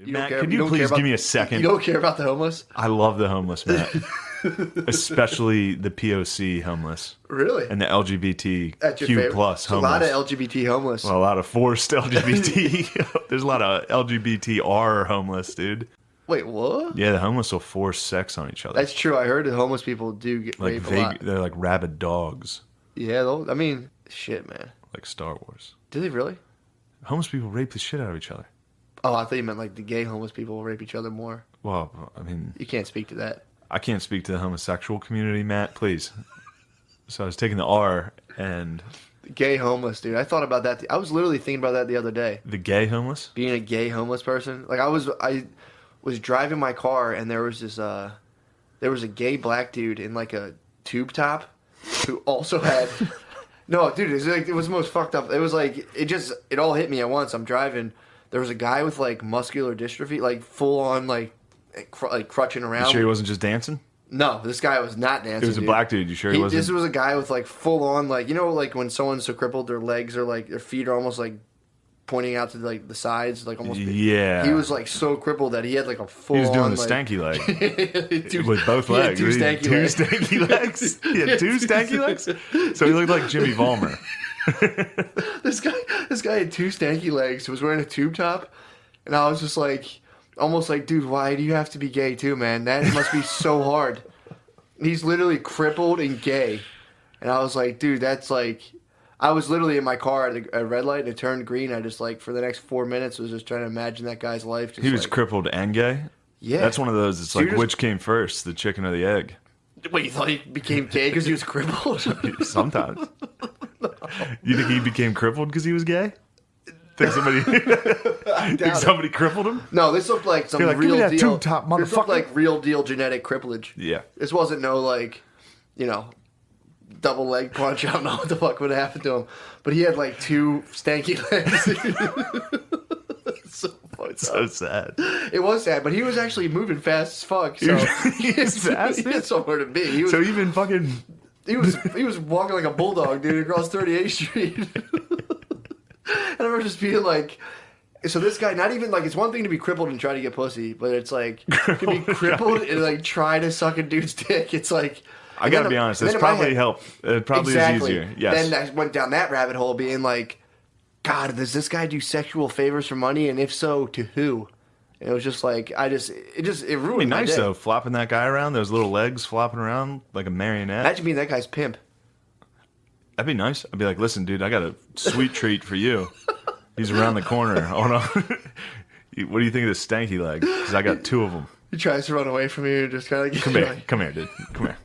Matt, could you please give me a second? You don't care about the homeless? I love the homeless, Matt. Especially the POC homeless. Really? And the LGBTQ plus homeless. A lot of LGBT homeless. Well, a lot of forced LGBT. There's a lot of LGBTR homeless, dude. Wait, what? Yeah, the homeless will force sex on each other. That's true. I heard the homeless people do get raped a lot. They're like rabid dogs. Yeah, I mean, shit, man. Like Star Wars. Do they really? Homeless people rape the shit out of each other. Oh, I thought you meant like the gay homeless people will rape each other more. Well, I mean... You can't speak to that. I can't speak to the homosexual community, Matt, please. So I was taking the R and... The gay homeless, dude. I thought about that. I was literally thinking about that the other day. The gay homeless? Being a gay homeless person. Like, I was driving my car and there was this, there was a gay black dude in like a tube top who also had... No, dude, it was the most fucked up. It was like, it all hit me at once. I'm driving. There was a guy with like muscular dystrophy, like full on like crutching around. You sure he wasn't just dancing? No, this guy was not dancing. It was a black dude. You sure he wasn't? This was a guy with like full on like, you know, like when someone's so crippled, their legs are like, their feet are almost like pointing out to like the sides, like almost. Yeah. He was like so crippled that he had like a full. He was doing on, the like, stanky leg with both legs. Two stanky legs. He had two stanky legs. So he looked like Jimmy Vollmer. This guy had two stanky legs. He was wearing a tube top, and I was just like, almost like, dude, why do you have to be gay too, man? That must be so hard. He's literally crippled and gay, and I was like, dude, that's like. I was literally in my car at a red light and it turned green. I just like for the next 4 minutes was just trying to imagine that guy's life. Just he was crippled and gay? Yeah. That's one of those, it's like which came first, the chicken or the egg? Wait, you thought he became gay because he was crippled? Sometimes. No. You think he became crippled because he was gay? Think somebody crippled him? No, this looked like some real deal. Tube top, motherfucker. This looked like real deal genetic cripplage. Yeah. This wasn't no like, you know, double leg punch. I don't know what the fuck would happen to him, but he had like two stanky legs. So sad. It was sad, but he was actually moving fast as fuck. So he had somewhere to be. He was, so even fucking. He was walking like a bulldog, dude, across 38th Street. And I remember just being like. So this guy, not even like, it's one thing to be crippled and try to get pussy, but it's like to be crippled and like try to suck a dude's dick. It's like. I gotta be honest, it's probably helped. It probably is easier. Yes. Then I went down that rabbit hole being like, God, does this guy do sexual favors for money? And if so, to who? And it was just like, it ruined me. My nice day. Though, flopping that guy around, those little legs flopping around like a marionette. Imagine being that guy's pimp. That'd be nice. I'd be like, listen, dude, I got a sweet treat for you. He's around the corner. Oh no. What do you think of this stanky leg? Because I got two of them. He tries to run away from you, just kind of come here, come here, dude, come here.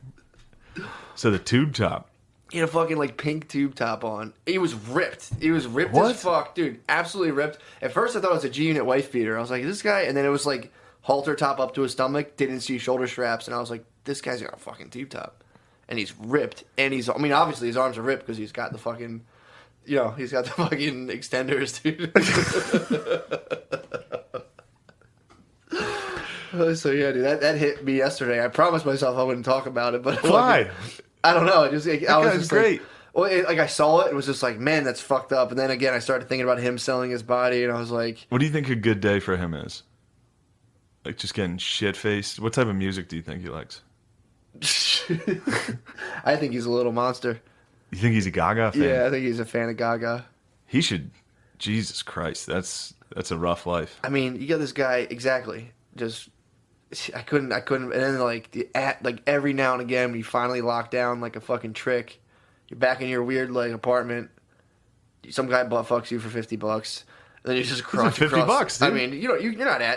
So the tube top. He had a fucking like pink tube top on. He was ripped. He was ripped what? as fuck, dude. Absolutely ripped. At first I thought it was a G-Unit wife beater. I was like, this guy, and then it was like halter top up to his stomach. Didn't see shoulder straps, and I was like, this guy's got a fucking tube top, and he's ripped. And I mean, obviously his arms are ripped because he's got the fucking, you know, he's got the fucking extenders, dude. So yeah, dude, that hit me yesterday. I promised myself I wouldn't talk about it, but why? I don't know. I was just great. Like I saw it, it was just like, man, that's fucked up. And then again, I started thinking about him selling his body, and I was like, what do you think a good day for him is? Like just getting shit faced. What type of music do you think he likes? I think he's a little monster. You think he's a Gaga fan? Yeah, I think he's a fan of Gaga. He should. Jesus Christ, that's a rough life. I mean, you got this guy exactly. Just I couldn't. And then like every now and again, when you finally lock down like a fucking trick, you're back in your weird like apartment. Some guy butt fucks you for $50. And then you just crunch $50. Dude. I mean, you know,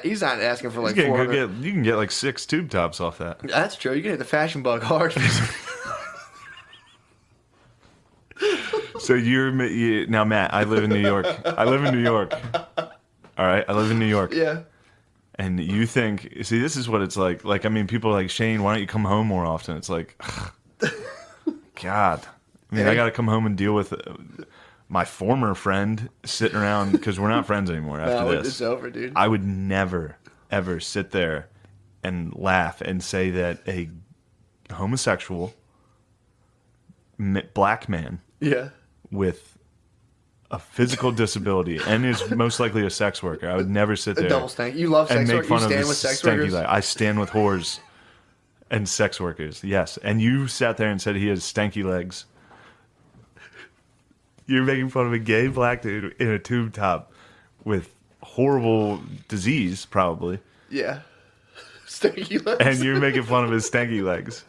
he's not asking for like $400. You can get like 6 tube tops off that. That's true. You can hit the fashion bug hard. So now, Matt. I live in New York. All right, I live in New York. Yeah. And you think, see, this is what it's like. Like, I mean, people are like, Shane, why don't you come home more often? It's like, God. I mean, I got to come home and deal with my former friend sitting around because we're not friends anymore after this. It's over, dude. I would never, ever sit there and laugh and say that a homosexual black man with a physical disability and is most likely a sex worker, I would never sit there Double stank. You love and sex make workers. You fun of stand his with sex stanky workers. leg. I stand with whores and sex workers. Yes, and you sat there and said he has stanky legs. You're making fun of a gay black dude in a tube top with horrible disease, probably, Yeah. Stanky legs. and you're making fun of his stanky legs.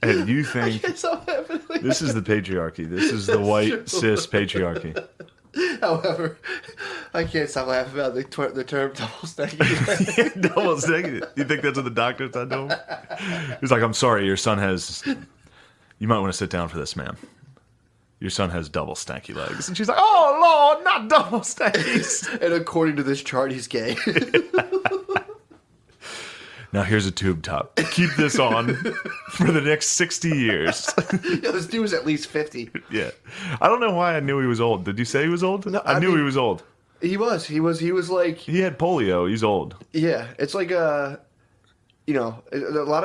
And you think It's all happening. this is the patriarchy. This is the white cis patriarchy. However, I can't stop laughing about the term double stanky leg. Double stanky. You think that's what the doctor said to him? He's like, I'm sorry, your son has. You might want to sit down for this, ma'am. Your son has double stanky legs. And she's like, oh, Lord, not double stankies. And according to this chart, he's gay. Now here's a tube top. Keep this on for the next 60 years. Yo, this dude was at least 50. Yeah. I don't know why I knew he was old. Did you say he was old? No, I knew mean- he was old. He was like, He had polio. He's old. yeah. It's like you know, a lot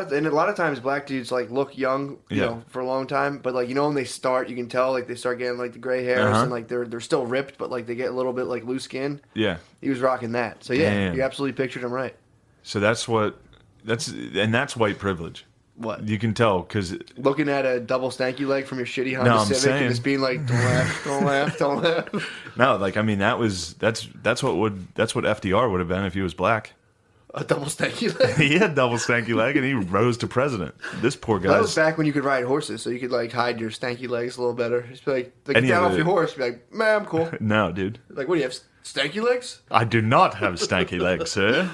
of times black dudes like look young, you Yeah. know, for a long time, but like you know when they start, you can tell like they start getting like the gray hairs Uh-huh. and like they're still ripped, but like they get a little bit like loose skin. Yeah. He was rocking that, so yeah, Damn. you absolutely pictured him right. So that's white privilege. What? You can tell because Looking at a double stanky leg from your shitty Honda No, I'm Civic saying- and just being like, don't laugh, don't laugh, don't laugh. no, like I mean that's what FDR would have been if he was black. A double stanky leg. He had double stanky leg and he rose to president. This poor That was guy's back when you could ride horses, so you could like hide your stanky legs a little better. Just be like get Any down of off the- your horse. Be like, man, I'm cool. no, dude. Like, what do you have? Stanky legs? I do not have stanky legs, sir.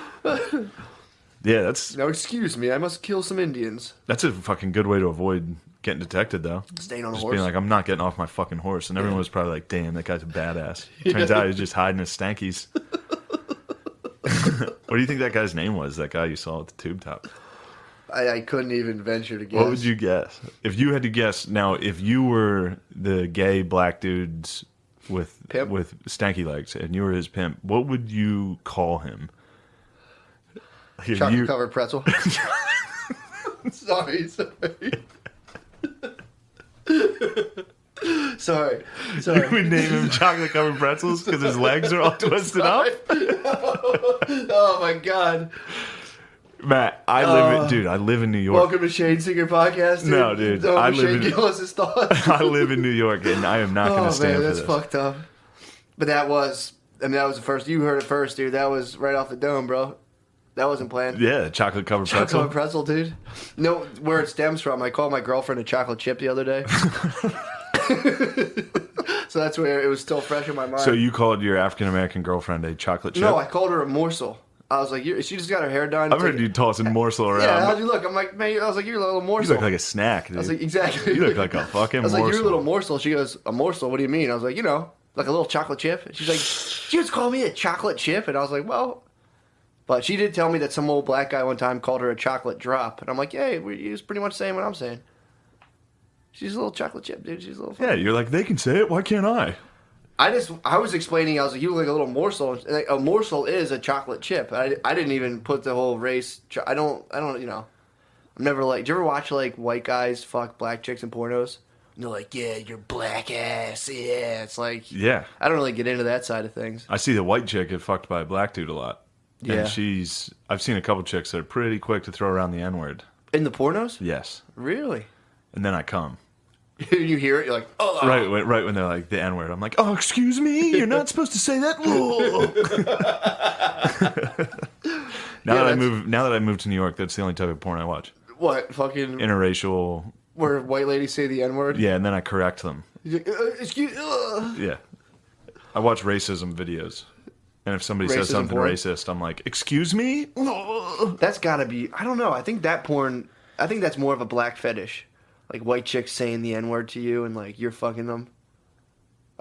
Yeah, that's No, excuse me. I must kill some Indians. a fucking good way to avoid getting detected, though. Staying on a Just horse. being like, I'm not getting off my fucking horse, and everyone was probably like, "Damn, that guy's a badass." Turns out he's just hiding his stankies. What do you think that guy's name was? That guy you saw at the tube top. I couldn't even venture to guess. What would you guess if you had to guess? Now, if you were the gay black dudes with Pimp? with stanky legs, and you were his pimp, what would you call him? Here, Chocolate you- covered pretzel. sorry. Sorry. You would name him chocolate covered pretzels because his legs are all twisted up. Oh my god. Matt, I live in New York. Welcome to Shane Singer Podcast. Dude. No, dude, Don't I let live Shane in- give us his thoughts. I live in New York, and I am not going Oh to stand man, for that's this. fucked up. But that was the first. You heard it first, dude. That was right off the dome, bro. That wasn't planned. Yeah, chocolate covered Chocolate pretzel. covered pretzel, dude. No, where it stems from. I called my girlfriend a chocolate chip the other day. So that's where it was still fresh in my mind. So you called your African American girlfriend a chocolate chip? No, I called her a morsel. I was like, she just got her hair done. I've heard you tossing morsel around. Yeah, how'd you look? I'm like, man, I was like, you're a little You morsel. look like a snack, dude. I was like, exactly. You look like a fucking I was like, morsel. you're a little morsel. She goes, a morsel? What do you mean? I was like, you know, like a little chocolate chip. And she's like, she just called me a chocolate chip. And I was like, well, but she did tell me that some old black guy one time called her a chocolate drop. And I'm like, yeah, he was pretty much saying what I'm saying. She's a little chocolate chip, dude. She's a little fun. Yeah, you're like, they can say it. Why can't I? I was explaining, I was like, you look like a little morsel. And, like, a morsel is a chocolate chip. I didn't even put the whole race. I don't, you know. I'm never like, do you ever watch like white guys fuck black chicks in pornos? And they're like, yeah, you're black ass. Yeah. It's like, Yeah. I don't really get into that side of things. I see the white chick get fucked by a black dude a lot. Yeah. And I've seen a couple chicks that are pretty quick to throw around the N-word. In the pornos? Yes. Really? And then I come. You hear it, you're like, oh. Right when they're like the N-word. I'm like, oh, excuse me? You're not supposed to say that? Now that I moved to New York, that's the only type of porn I watch. What? Fucking, Interracial. where white ladies say the N-word? Yeah, and then I correct them. You're like, excuse, Yeah. I watch racism videos. And if somebody says Racism something porn? racist, I'm like, excuse me? That's gotta be, I don't know. I think that's more of a black fetish. Like white chicks saying the N-word to you and like you're fucking them.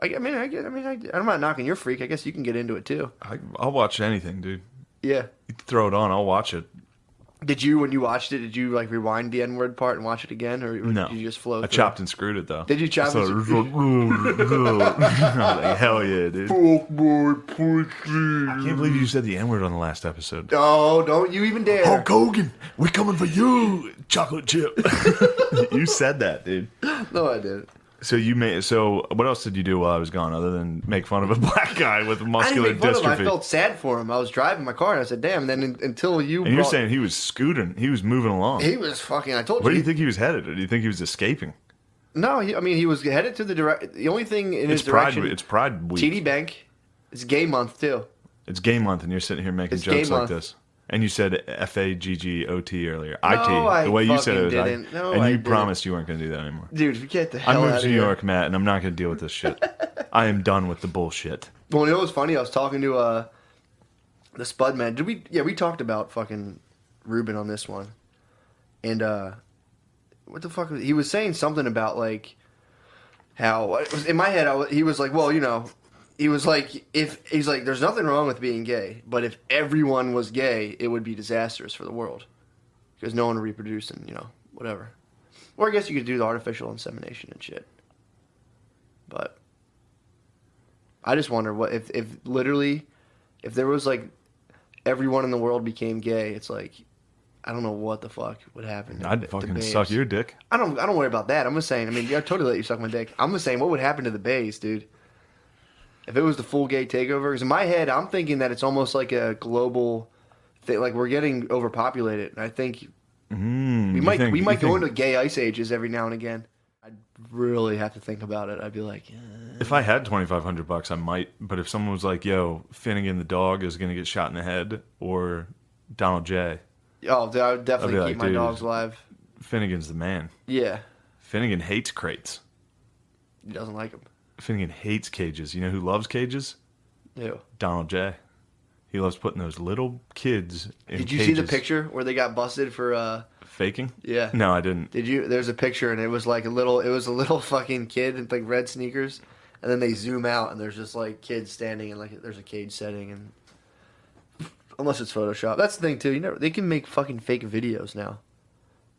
I'm not knocking your freak. I guess you can get into it too. I'll watch anything, dude. Yeah. You throw it on, I'll watch it. Did you, when you watced it, did you like rewind the N-word part and watch it again, or No. did you just flow? I through? chopped and screwed it, though. Did you chop So and it was like, I was like, hell yeah, dude. Fuck my pussy. I can't believe you said the N-word on the last episode. No, don't you even dare. Hulk Hogan, we're coming for you, chocolate chip. You said that, dude. No, I didn't. So what else did you do while I was gone other than make fun of a black guy with muscular I didn't make fun of him. I dystrophy? felt sad for him. I was driving my car and I said, "Damn!" And then until you And you're saying he was scooting, he was moving along. he was fucking. I told you. Where do you think he was headed? Or do you think he was escaping? No, I mean he was headed to the direct. The only thing in his direction. It's Pride Week. TD Bank. It's gay month too. It's gay month, and you're sitting here making It's jokes gay like month. this. And you said FAGGOT earlier. No, IT. The way you said it was didn't. No, and I you didn't. promised you weren't going to do that anymore. Dude, get the I hell out moved of to New here. York, Matt, and I'm not going to deal with this shit. I am done with the bullshit. Well, you know what's funny? I was talking to the Spud man. Did we? Yeah, we talked about fucking Ruben on this one. And what the fuck? He was saying something about like how in my head he was like, well, you know. He was like, he's like, there's nothing wrong with being gay, but if everyone was gay, it would be disastrous for the world because no one would reproduce and whatever. Or I guess you could do the artificial insemination and shit. But I just wonder what if literally if there was like everyone in the world became gay, it's like I don't know what the fuck would happen. I'd fucking suck your dick. I don't worry about that. I'm just saying. I mean, I totally let you suck my dick. I'm just saying, what would happen to the bays, dude? If it was the full gay takeover, because in my head, I'm thinking that it's almost like a global thing. Like we're getting overpopulated, and I think we might go into gay ice ages every now and again. I'd really have to think about it. I'd be like, if I had $2,500, I might. But if someone was like, "Yo, Finnegan the dog is gonna get shot in the head," or Donald J. Oh, I would definitely I'd be keep like, my dude, dogs alive. Finnegan's the man. Yeah, Finnegan hates crates. he doesn't like them. Finnegan hates cages. You know who loves cages? Ew. Donald J. He loves putting those little kids in Did you cages. see the picture where they got busted for Faking? Yeah. No, I didn't. Did you? There's a picture and it was like a little fucking kid in like red sneakers, and then they zoom out and there's just like kids standing in like there's a cage setting and unless it's Photoshop. That's the thing too. They can make fucking fake videos now.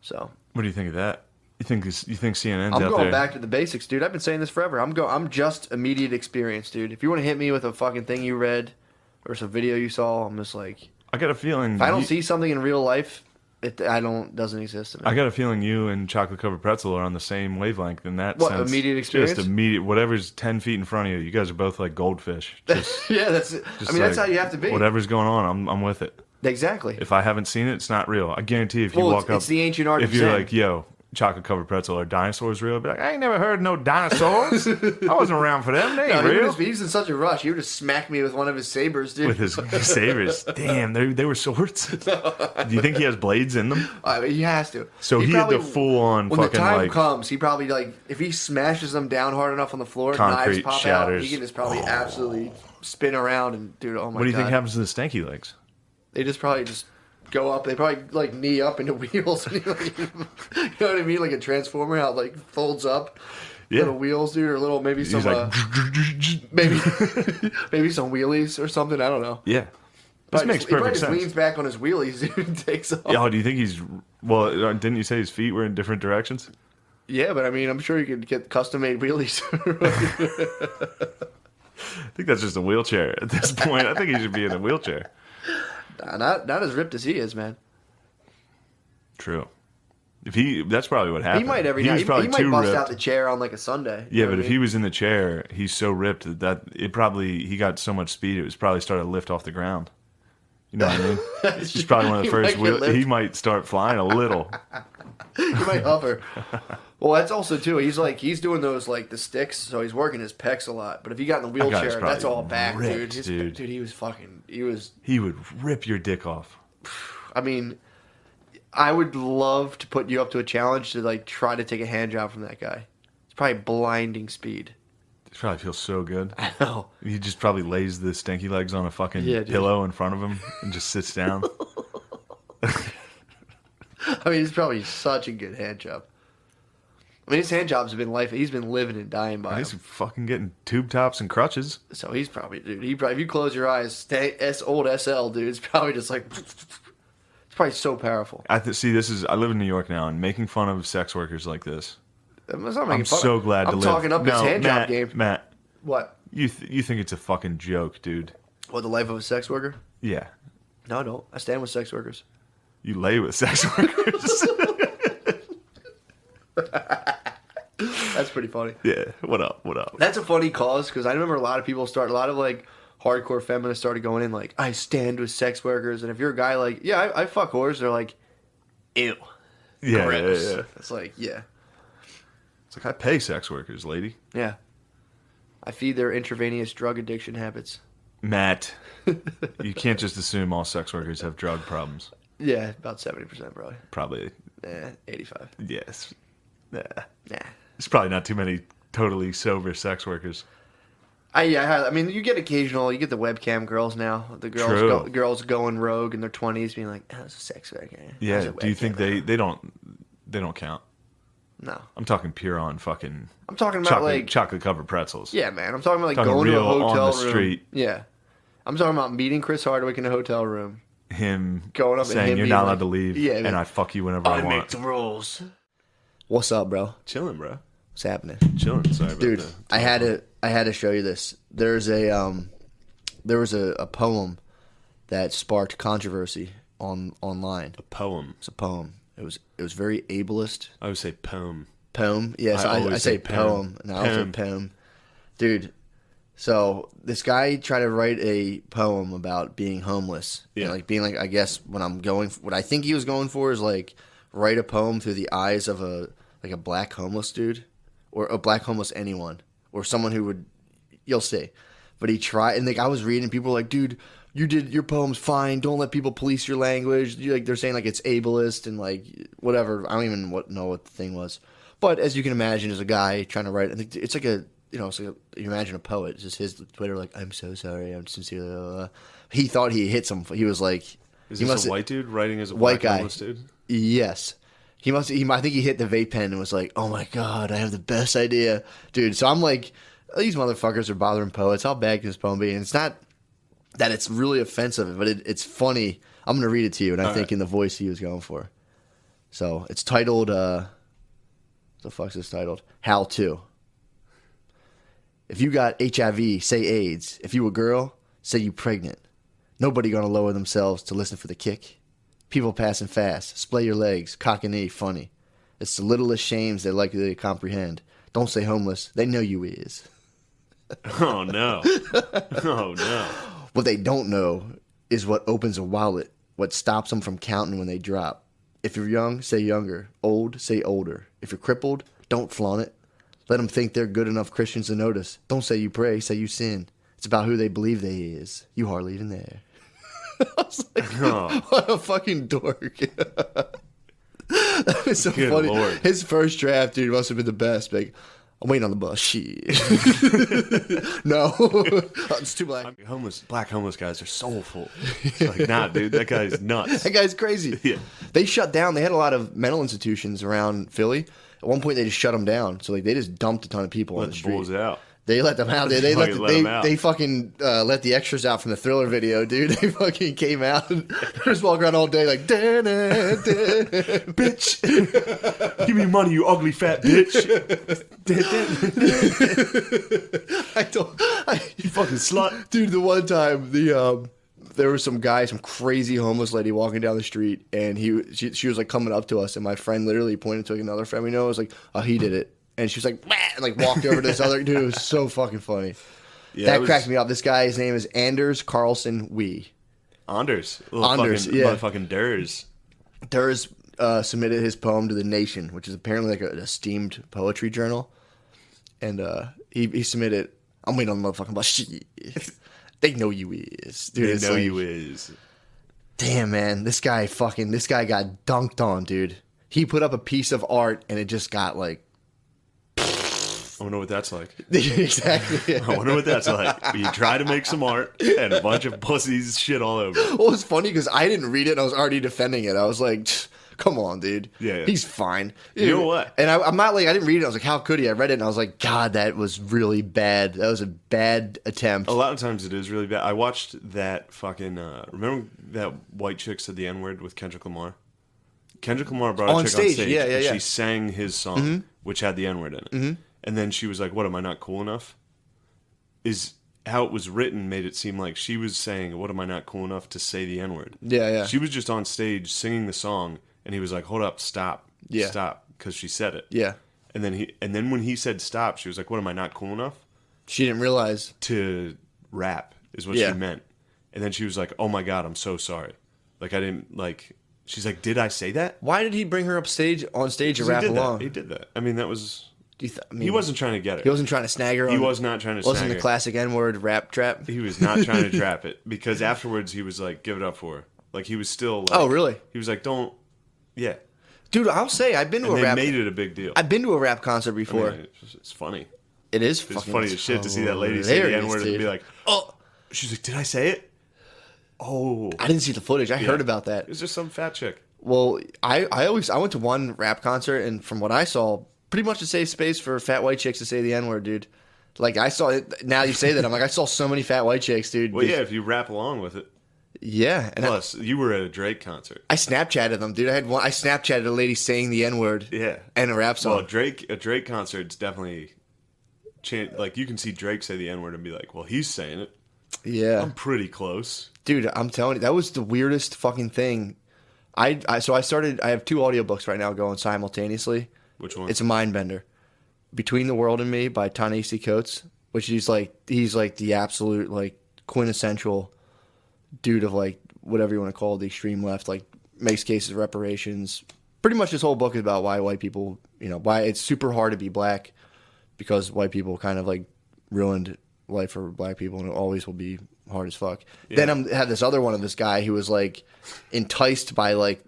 So. What do you think of that? You think CNN's I'm out going there? back to the basics, dude. I've been saying this forever. I'm just immediate experience, dude. If you want to hit me with a fucking thing you read or some video you saw, I'm just like. I got a feeling. If I don't see something in real life, doesn't exist to me. I got a feeling you and chocolate covered pretzel are on the same wavelength in that What, sense. immediate experience? Just immediate. Whatever's 10 feet in front of you, you guys are both like goldfish. Just, yeah, that's it. I mean, that's how you have to be. Whatever's going on, I'm with it. Exactly. If I haven't seen it, it's not real. I guarantee if you walk up, it's the ancient art if of you're Zen. like, yo, chocolate covered pretzel, are dinosaurs real? I'd be like, I ain't never heard no dinosaurs. I wasn't around for them. They ain't real. He was in such a rush. He would just smack me with one of his sabers, dude. With his sabers. Damn, they were swords. Do you think he has blades in them? I mean, he has to. So he had the full on when fucking the time like comes, he probably like if he smashes them down hard enough on the floor, concrete knives pop shatters. out. He can just probably absolutely spin around and dude. Oh my god. What do you think happens to the stanky legs? They just probably just go up. They probably like knee up into wheels. You know what I mean? Like a transformer, how it like folds up. Yeah. Little wheels, dude, or little maybe some He's like, maybe maybe some wheelies or something. I don't know. yeah. This makes He probably perfect just sense. leans back on his wheelies, dude, and takes off. Oh, do you think he's well? Didn't you say his feet were in different directions? Yeah, but I mean, I'm sure you could get custom made wheelies. I think that's just a wheelchair at this point. I think he should be in a wheelchair. Nah, not as ripped as he is, man. True. That's probably what happened. He might every He now. was He probably might too bust ripped. out the chair on like a Sunday. Yeah, but if he was in the chair, he's so ripped that he got so much speed it was probably started to lift off the ground. You know what I mean? He's probably one of the first. He might start flying a little. He might hover. Well, that's also too. He's doing those like the sticks, so he's working his pecs a lot. But if he got in the That guy's wheelchair, probably that's all back, ripped, dude. dude. He would rip your dick off. I mean, I would love to put you up to a challenge to like try to take a hand job from that guy. It's probably blinding speed. It probably feels so good. I know. He just probably lays the stinky legs on a fucking dude. pillow in front of him and just sits down. I mean, it's probably such a good hand job. I mean, his hand jobs have been life. He's been living and dying by He's them. fucking getting tube tops and crutches. So he's probably, dude. If you close your eyes, old SL, dude, it's probably just like, it's probably so powerful. I live in New York now, and making fun of sex workers like this. I'm not making I'm fun. so glad to I'm live. talking up his hand job game. Matt, What? you think it's a fucking joke, dude? What, the life of a sex worker? Yeah. No, I don't. I stand with sex workers. You lay with sex workers. That's pretty funny. Yeah. What up? What up? That's a funny cause because I remember a lot of people a lot of like hardcore feminists started going in like, I stand with sex workers. And if you're a guy like, yeah, I fuck whores, they're like, ew. Yeah, gross. yeah. It's like, yeah. It's like, I pay sex workers, lady. Yeah. I feed their intravenous drug addiction habits. Matt, you can't just assume all sex workers have drug problems. Yeah, about 70% probably. Probably. 85. Yes. Nah. Nah. There's probably not too many totally sober sex workers. I mean, you get the webcam girls now. The girls going rogue in their 20s, being like, "Oh, it's a sex worker." Yeah. Do you think they don't count? No. I'm talking pure on fucking. I'm talking about chocolate covered pretzels. Yeah, man. I'm talking about Talking going to a real hotel on the room. street. Yeah. I'm talking about meeting Chris Hardwick in a hotel room. Him going up saying and him you're being not like, allowed to leave. Yeah, and man. I fuck you whenever I want. make the rules. What's up, bro? Chilling, bro. What's happening? Chilling. Sorry about Dude, that. I had to show you this. There was a poem that sparked controversy online. A poem. It's a poem. It was very ableist. I would say poem. Poem. Yes, I say poem. And I also poem. Dude, so this guy tried to write a poem about being homeless. Yeah. And like being like, I guess what I think he was going for is like write a poem through the eyes of a black homeless dude or a black homeless anyone or someone who would, you'll see. But he tried, and like I was reading, people were like, dude, you did your poem's fine. Don't let people police your language. They're saying like it's ableist and like whatever. I don't even know what the thing was. But as you can imagine, as a guy trying to write, it's like you imagine a poet. It's just his Twitter, like, I'm so sorry, I'm sincerely. Blah, blah, blah. He thought he hit some. He was like, is this a white dude writing as a white black guy? Homeless dude? Yes. I think he hit the vape pen and was like, oh my God, I have the best idea. Dude, so I'm like, these motherfuckers are bothering poets. How bad can this poem be? And it's not that it's really offensive, but it's funny. I'm going to read it to you, and I think in the voice he was going for. So it's titled, what the fuck's this titled? How To. If you got HIV, say AIDS. If you a girl, say you pregnant. Nobody going to lower themselves to listen for the kick. People passing fast. Splay your legs. Cock a knee. Funny. It's the littlest shames they're likely to comprehend. Don't say homeless. They know you is. Oh, no. Oh, no. What they don't know is what opens a wallet, what stops them from counting when they drop. If you're young, say younger. Old, say older. If you're crippled, don't flaunt it. Let them think they're good enough Christians to notice. Don't say you pray, say you sin. It's about who they believe they is. You hardly even there. I was like, what a fucking dork. That was so Good funny. Lord. His first draft, dude, must have been the best. Like, I'm waiting on the bus. Shit. No. It's too black. Black homeless guys are soulful. It's like, nah, dude, that guy's nuts. That guy's crazy. Yeah. They shut down. They had a lot of mental institutions around Philly. At one point, they just shut them down. So, like, they just dumped a ton of people on the street. Bulls out. They let them out. They fucking let the extras out from the Thriller video, dude. They fucking came out and just walk around all day like, bitch, give me money, you ugly fat bitch. You fucking slut. Dude, the one time there was some crazy homeless lady walking down the street, and she was like coming up to us, and my friend literally pointed to like, another friend we know. Was like, oh, he did it. And she was like, bah! And like walked over to this other dude. It was so fucking funny. Yeah, that cracked me up. This guy, his name is Anders Carlson Wee. Anders, motherfucking Durs. Durs submitted his poem to The Nation, which is apparently like an esteemed poetry journal. And he submitted. I'm waiting on the motherfucking bus. They know you is, dude. They know you is. Damn, man, this guy got dunked on, dude. He put up a piece of art, and it just got like. I wonder what that's like. Exactly. I wonder what that's like. You try to make some art and a bunch of pussies shit all over it. Well, it's funny because I didn't read it and I was already defending it. I was like, come on, dude. Yeah. He's fine. You know what? And I'm not like, I didn't read it. I was like, how could he? I read it and I was like, God, that was really bad. That was a bad attempt. A lot of times it is really bad. I watched that fucking, remember that white chick said the N-word with Kendrick Lamar? Kendrick Lamar brought a chick on stage. Yeah. And she sang his song, which had the N-word in it. Mm-hmm. And then she was like, what, am I not cool enough? Is how it was written made it seem like she was saying, what, am I not cool enough to say the N-word? Yeah. She was just on stage singing the song, and he was like, hold up, stop. Yeah. Stop, because she said it. Yeah. And then when he said stop, she was like, "What, am I not cool enough She didn't realize. to rap?" Is what Yeah. she meant. And then she was like, "Oh my God, I'm so sorry. Like I didn't like." She's like, "Did I say that?" Why did he bring her on stage to rap He did along? that. He did that. I mean, that was. Do you I mean, He wasn't trying to get her. He wasn't trying to snag her. He was not trying to Wasn't snag the her. classic N-word rap trap? He was not trying to trap it because afterwards he was like, "Give it up for her." Like he was still. Like, Oh, really? He was like, "Don't." Yeah. Dude, I'll say I've been to And a they rap. made it a big deal. I've been to a rap concert I before. mean, it's funny. It is It's fucking funny as shit to see that lady say the hilarious, N-word and dude. be like, Oh, she's like, "Did I say it?" Oh. I didn't see the footage. I heard about that. It was just some fat chick. Well, I went to one rap concert, and from what I saw, pretty much a safe space for fat white chicks to say the N-word, dude. Like I saw it. Now you say that, I'm like, I saw so many fat white chicks, dude. Well, yeah, if you rap along with it. Yeah, and Plus, you were at a Drake concert. I Snapchatted them, dude. I Snapchatted a lady saying the N-word. Yeah. And a rap song. Well, a Drake concert's definitely, like, you can see Drake say the N-word and be like, well, he's saying it. Yeah. I'm pretty close. Dude, I'm telling you, that was the weirdest fucking thing. I have 2 audiobooks right now going simultaneously. Which one? It's a mind bender. Between the World and Me by Ta-Nehisi Coates, which he's like the absolute like quintessential dude of like whatever you want to call it, the extreme left, like makes cases of reparations. Pretty much this whole book is about why white people, why it's super hard to be black because white people kind of like ruined life for black people and it always will be hard as fuck. Yeah. Then I had this other one of this guy who was like enticed by like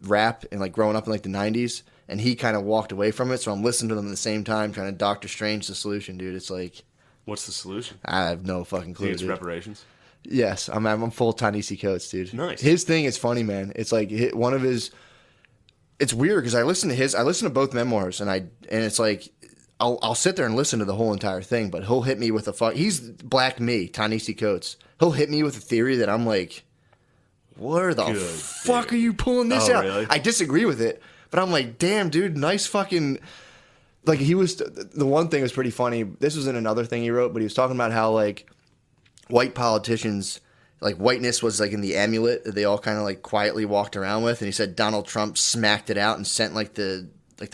rap and like growing up in like the 90s and he kind of walked away from it. So I'm listening to them at the same time trying to Doctor Strange the solution, dude. It's like, What's the solution? I have no fucking You clue, think it's dude. reparations? Yes, I'm full Ta-Nehisi Coates, dude. Nice. His thing is funny, man. It's like one of his. It's weird because I listen to both memoirs, and it's like I'll sit there and listen to the whole entire thing, but he'll hit me with he's black me, Ta-Nehisi Coates. He'll hit me with a theory that I'm like, where the Good fuck theory. are you pulling this Oh, out? really? I disagree with it, but I'm like, damn, dude, nice fucking. Like the one thing was pretty funny. This was in another thing he wrote, but he was talking about how like white politicians, like whiteness was like in the amulet that they all kind of like quietly walked around with, and he said Donald Trump smacked it out and sent like the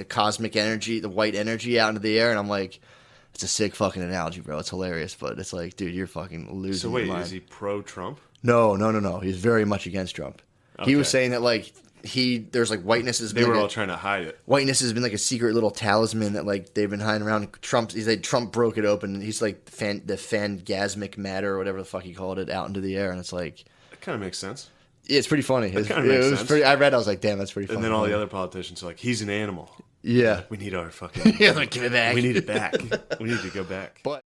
cosmic energy, the white energy out into the air, and I'm like, it's a sick fucking analogy, bro. It's hilarious, but it's like, dude, you're fucking losing. So wait, your mind. is he pro-Trump? No. He's very much against Trump. He was Okay. saying that like there's like whiteness has They been were like all trying to hide it. whiteness has been like a secret little talisman that like they've been hiding around. He said Trump broke it open. And he's like the fangasmic matter or whatever the fuck he called it out into the air, and it's like That kind of makes sense. yeah, it's pretty funny. kinda makes It was sense. pretty. I read. I was like, damn, that's pretty funny. And then all the other politicians are like, he's an animal. yeah, We need our fucking... yeah, like give it back. We need it back. We need to go back. But